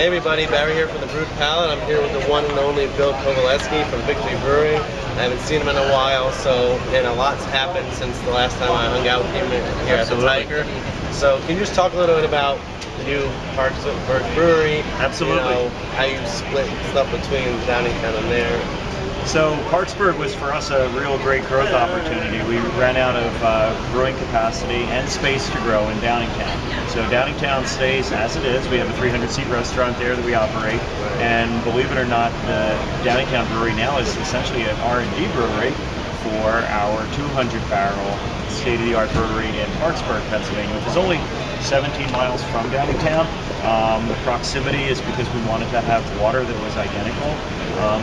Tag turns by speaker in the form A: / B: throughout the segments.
A: Hey everybody, Barry here from the Brewed Palate. I'm here with the one and only Bill Covaleski from Victory Brewing. I haven't seen him in a while, and a lot's happened since the last time I hung out with him here at the Tiger. So can you just talk a little bit about the new Parkesburg Brewery?
B: Absolutely.
A: You know, how you split stuff between Downingtown and there.
B: So Parkesburg was for us a real great growth opportunity. We ran out of brewing capacity and space to grow in Downingtown. So Downingtown stays as it is. We have a 300-seat restaurant there that we operate, and believe it or not, the Downingtown Brewery now is essentially an R&D brewery for our 200-barrel state-of-the-art brewery in Parkesburg, Pennsylvania, which is only 17 miles from Downingtown. The proximity is because we wanted to have water that was identical.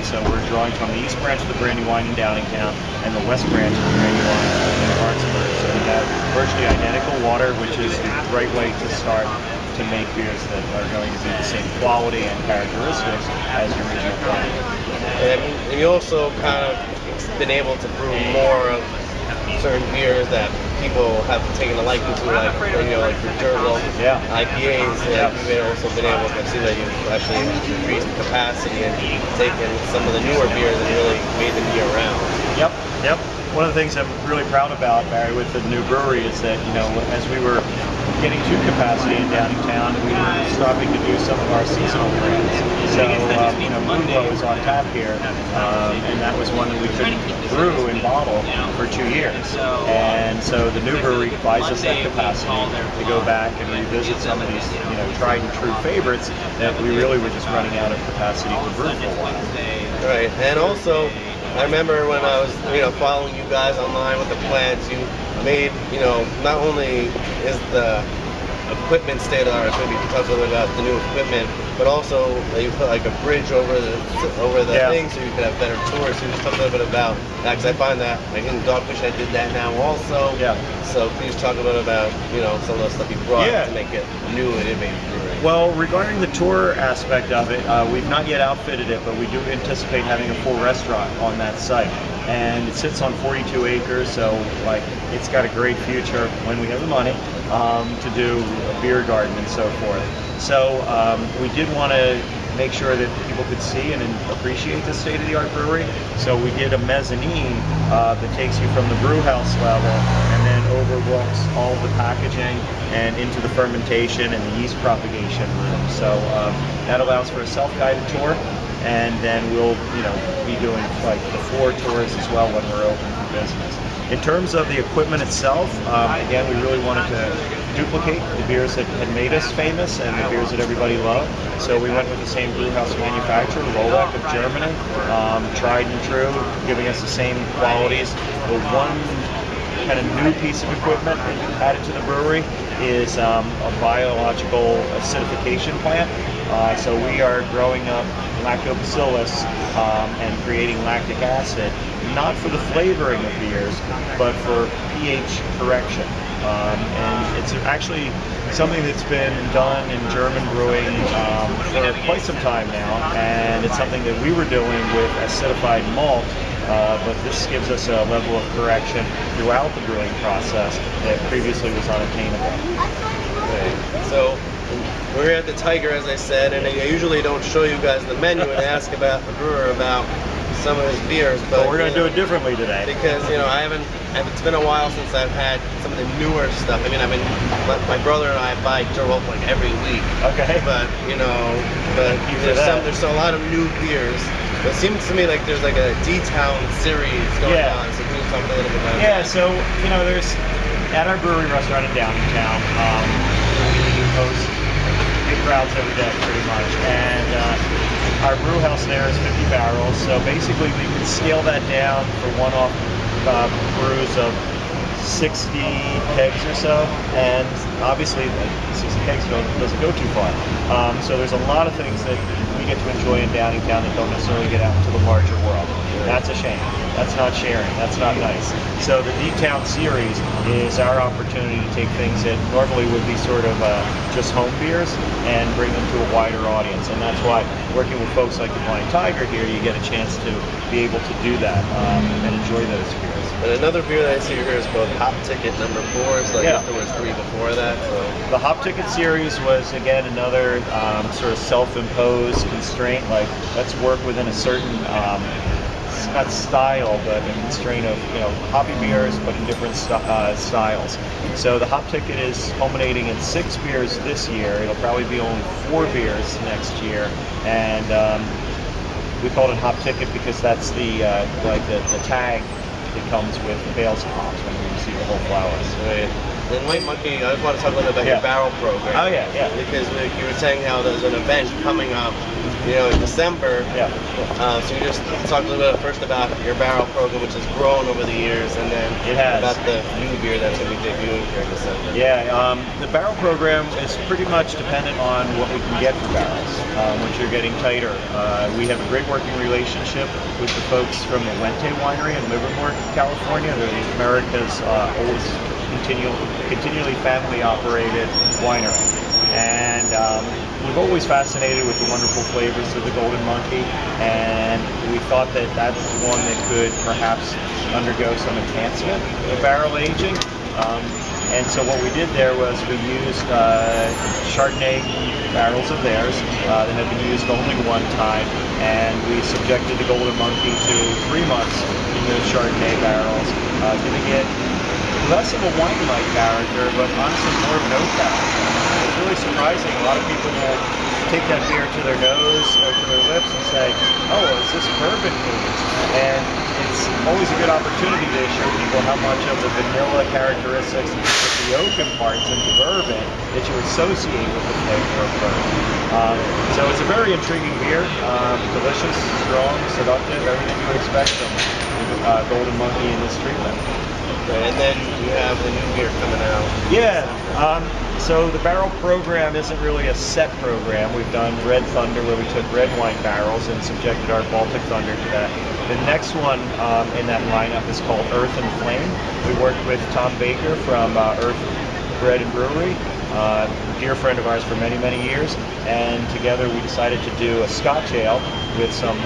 B: So we're drawing from the east branch of the Brandywine in Downingtown and the west branch of the Brandywine in Parkesburg. So we have virtually identical water, which is the right way to start to make beers that are going to be the same quality and characteristics as the original plant.
A: And you also kind of been able to brew more of certain beers that people have taken a liking to, like like your durable IPAs. You've also been able to see that you've actually increased capacity and taken some of the newer beers and really made them year round.
B: Yep. One of the things I'm really proud about, Barry, with the new brewery is that, as we were getting to capacity in Downingtown, we were stopping to do some of our seasonal brands. So, Brewer was on tap here, and that was one that we could brew and bottle for 2 years. And so the new brewery buys us that capacity to go back and revisit some of these, tried and true favorites that we really were just running out of capacity to brew for a while.
A: Right, and also, I remember when I was, following you guys online with the plans, you made, not only is the equipment state of the art, maybe you can talk a little bit about the new equipment, but also you put like a bridge over the thing so you could have better tours. So just talk a little bit about that, because I find that, like in Dogfish, I did that now also. So please talk a little about, some of the stuff you brought to make it new and innovative brewery.
B: Well, regarding the tour aspect of it, we've not yet outfitted it, but we do anticipate having a full restaurant on that site. And it sits on 42 acres, so it's got a great future when we have the money to do a beer garden and so forth. So we did want to make sure that people could see and appreciate the state-of-the-art brewery. So we did a mezzanine that takes you from the brew house level and then overlooks all of the packaging and into the fermentation and the yeast propagation room. So that allows for a self-guided tour. And then we'll, be doing the floor tours as well when we're open for business. In terms of the equipment itself, again, we really wanted to duplicate the beers that had made us famous and the beers that everybody loved. So we went with the same brew house manufacturer, Rolleck of Germany, tried and true, giving us the same qualities. The one kind of new piece of equipment added to the brewery is a biological acidification plant. So we are growing up lactobacillus and creating lactic acid, not for the flavoring of beers, but for pH correction. And it's actually something that's been done in German brewing for quite some time now, and it's something that we were doing with acidified malt. But this gives us a level of correction throughout the brewing process that previously was unattainable.
A: Okay. So we're here at the Tiger, as I said, and I usually don't show you guys the menu and ask about the brewer about some of his beers, but
B: we're going to do it differently today
A: because it's been a while since I've had some of the newer stuff. I mean, my brother and I buy Durwell every week.
B: Okay.
A: But there's a lot of new beers. It seems to me like there's like a D-Town series going on. So can you talk a little bit about that?
B: So there's at our brewery restaurant in Downingtown, we host big crowds every day pretty much, and our brew house there is 50 barrels. So basically we can scale that down for one-off brews of 60 kegs or so, and obviously 60 kegs doesn't go too far. So there's a lot of things that we get to enjoy in Downingtown that don't necessarily get out into the larger world. That's a shame. That's not sharing. That's not nice. So the D-Town series is our opportunity to take things that normally would be sort of just home beers and bring them to a wider audience. And that's why working with folks like the Blind Tiger here, you get a chance to be able to do that and enjoy those beers.
A: And another beer that I see here is called Hop Ticket number 4. So I
B: Yeah.
A: guess there was 3 before that. So.
B: The Hop Ticket series was, again, another sort of self-imposed constraint. Like, let's work within a certain, not style, but a constraint of, hoppy beers, but in different styles. So the Hop Ticket is culminating in 6 beers this year. It'll probably be only 4 beers next year. And we called it Hop Ticket because that's the tag that comes with the bales of hops when we receive the whole flowers.
A: Right. Then White Monkey, I just want to talk a little bit about your barrel program.
B: Oh yeah.
A: Because you were saying how there's an event coming up, in December.
B: Yeah.
A: So you just talk a little bit first about your barrel program, which has grown over the years, and then
B: It has.
A: about the new beer that's going to be debuting here in December.
B: Yeah, the barrel program is pretty much dependent on what we can get for barrels, which are getting tighter. We have a great working relationship with the folks from the Wente Winery in Livermore, California. They're America's oldest continually family-operated winery. And we've always fascinated with the wonderful flavors of the Golden Monkey, and we thought that that's one that could perhaps undergo some enhancement of barrel aging. And so what we did there was we used Chardonnay barrels of theirs that had been used only one time, and we subjected the Golden Monkey to 3 months in those Chardonnay barrels, giving it less of a wine-like character, but honestly more of an oak character. It's really surprising. A lot of people will take that beer to their nose or to their lips and say, "Oh, is this bourbon aged?" And it's always a good opportunity to show people how much of the vanilla characteristics that the oak imparts into bourbon that you associate with the flavor of bourbon. So it's a very intriguing beer, delicious, strong, seductive, everything you would expect from Golden Monkey in this treatment.
A: And then you have the new beer coming out.
B: Yeah. So the barrel program isn't really a set program. We've done Red Thunder, where we took red wine barrels and subjected our Baltic Thunder to that. The next one in that lineup is called Earth and Flame. We worked with Tom Baker from Earth Bread and Brewery, a dear friend of ours for many, many years. And together we decided to do a Scotch ale with some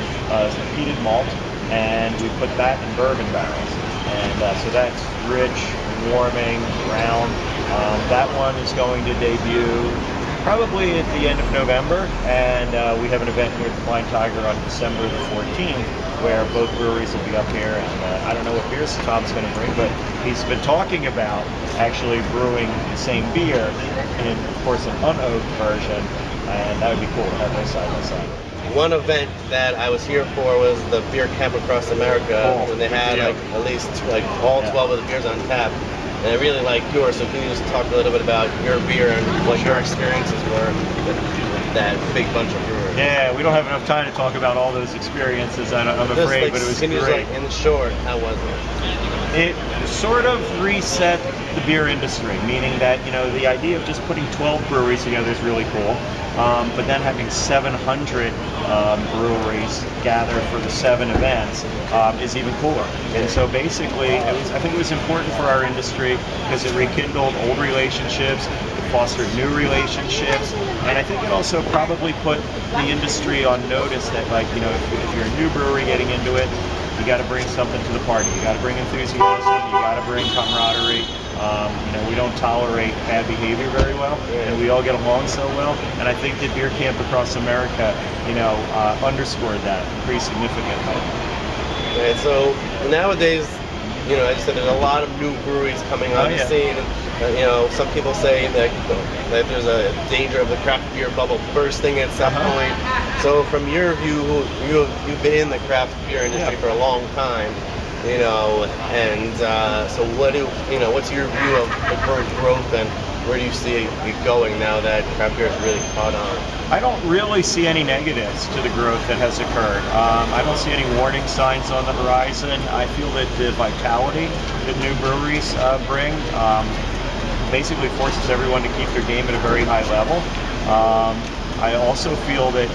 B: peated malt, and we put that in bourbon barrels. And so that's rich, warming, round. That one is going to debut probably at the end of November, and we have an event here at the Flying Tiger on December the 14th, where both breweries will be up here. And I don't know what beers Tom's going to bring, but he's been talking about actually brewing the same beer in, of course, an unoaked version, and that would be cool to have those side by side.
A: One event that I was here for was the Beer Camp Across America, when they had at least all 12 of the beers on tap. And I really like yours, so can you just talk a little bit about your beer and what your experiences were with that big bunch of brewers?
B: Yeah, we don't have enough time to talk about all those experiences, I'm afraid, but it was great.
A: In short, how was it?
B: It sort of reset the beer industry, meaning that, the idea of just putting 12 breweries together is really cool. But then having 700 breweries gather for the 7 events is even cooler. And so basically, I think it was important for our industry because it rekindled old relationships, it fostered new relationships, and I think it also probably put the industry on notice that, if you're a new brewery getting into it, you got to bring something to the party. You got to bring enthusiasm. You got to bring camaraderie. We don't tolerate bad behavior very well, and we all get along so well. And I think that Beer Camp Across America, underscored that pretty significantly.
A: Right, so nowadays, I just said there's a lot of new breweries coming on the scene. Some people say that there's a danger of the craft beer bubble bursting at some point. So from your view, you've been in the craft beer industry for a long time, and so what's your view of the current growth, and where do you see it going now that craft beer has really caught on?
B: I don't really see any negatives to the growth that has occurred. I don't see any warning signs on the horizon. I feel that the vitality that new breweries bring basically forces everyone to keep their game at a very high level. I also feel that,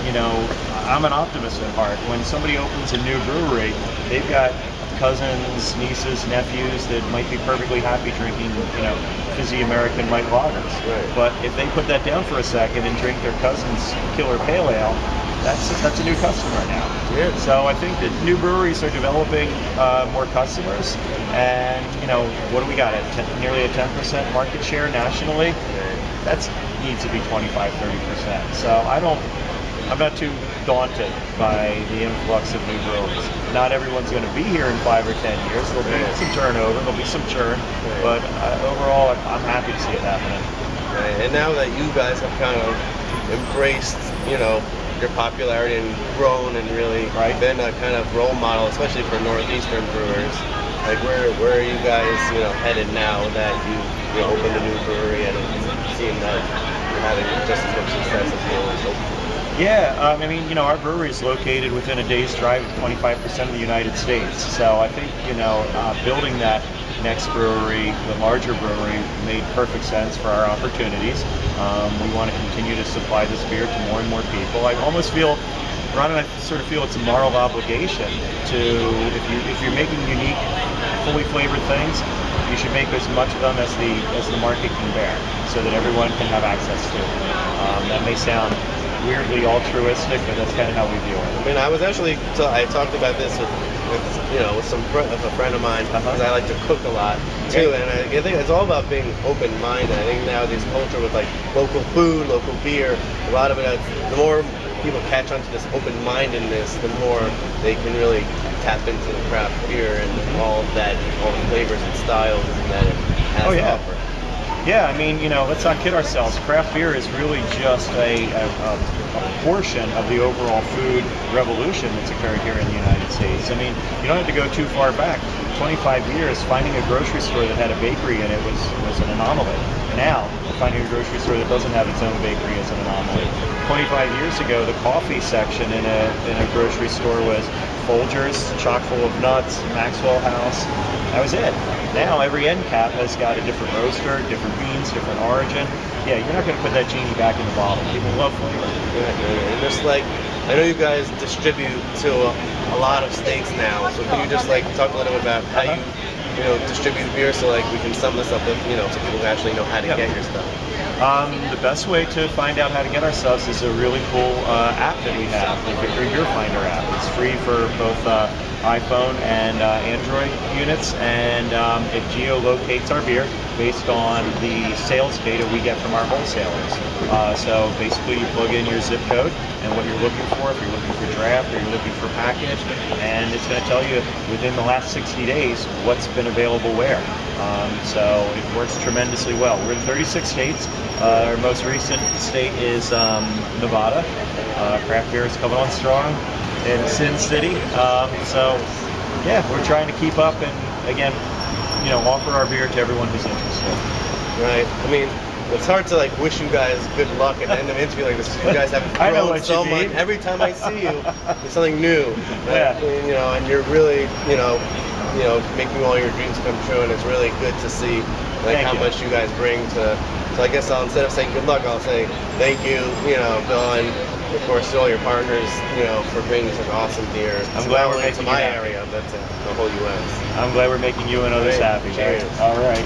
B: I'm an optimist at heart. When somebody opens a new brewery, they've got cousins, nieces, nephews that might be perfectly happy drinking, fizzy American light lagers.
A: Right.
B: But if they put that down for a second and drink their cousin's killer pale ale, that's a new customer now.
A: Yeah.
B: So I think that new breweries are developing more customers, and what do we got at nearly a 10% market share nationally? That needs to be 25-30%. So I'm not too daunted by the influx of new breweries. Not everyone's going to be here in 5 or 10 years. There'll be some turnover, there'll be some churn, but overall, I'm happy to see it happening.
A: Right. And now that you guys have kind of embraced, your popularity and grown and really been a kind of role model, especially for Northeastern brewers, like where are you guys, headed now that you opened a new brewery and it seemed that you're having just as much success as you always hoped for?
B: Yeah, our brewery is located within a day's drive of 25% of the United States. So I think, building that next brewery, the larger brewery, made perfect sense for our opportunities. We want to continue to supply this beer to more and more people. I almost feel, Ron and I sort of feel it's a moral obligation to, if you're making unique, fully flavored things, you should make as much of them as the market can bear, so that everyone can have access to it. That may sound weirdly altruistic, but that's kind of how we view it.
A: I mean, I was actually, I talked about this with a friend of mine, because I like to cook a lot too, and I think it's all about being open-minded. I think nowadays culture with like local food, local beer, a lot of it, the more people catch on to this open-mindedness, the more they can really tap into the craft beer and all the flavors and styles that it has to offer.
B: Yeah, I mean, let's not kid ourselves. Craft beer is really just a portion of the overall food revolution that's occurred here in the United States. I mean, you don't have to go too far back. 25 years, finding a grocery store that had a bakery in it was an anomaly. Now, finding a grocery store that doesn't have its own bakery is an anomaly. 25 years ago, the coffee section in a grocery store was Folgers, chock full of nuts, Maxwell House. That was it. Now every end cap has got a different roaster, different beans, different origin. Yeah, you're not going to put that genie back in the bottle. People love flavor.
A: Yeah, and just like, I know you guys distribute to a lot of states now, so can you just talk a little bit about how you distribute beer, so we can sum this up with, so people actually know how to get your stuff?
B: The best way to find out how to get our subs is a really cool app that we have, the Victory Beer Finder app. It's free for both iPhone and Android units, and it geolocates our beer based on the sales data we get from our wholesalers. So basically you plug in your zip code and what you're looking for, if you're looking for draft or you're looking for package, and it's going to tell you within the last 60 days what's been available where. So it works tremendously well. We're in 36 states. Our most recent state is Nevada. Craft beer is coming on strong in Sin City. So yeah, we're trying to keep up and again, offer our beer to everyone who's interested.
A: Right. I mean, it's hard to wish you guys good luck at the end of an interview like this. You guys have grown so much. Every time I see you, there's something new. And you're really, making all your dreams come true, and it's really good to see how much you guys bring to. So I guess instead of saying good luck, I'll say thank you, Bill, and of course to all your partners, for bringing such awesome beer.
B: I'm glad we're making
A: my area, but to the whole U.S.
B: I'm glad we're making you and others happy.
A: Cheers.
B: All right.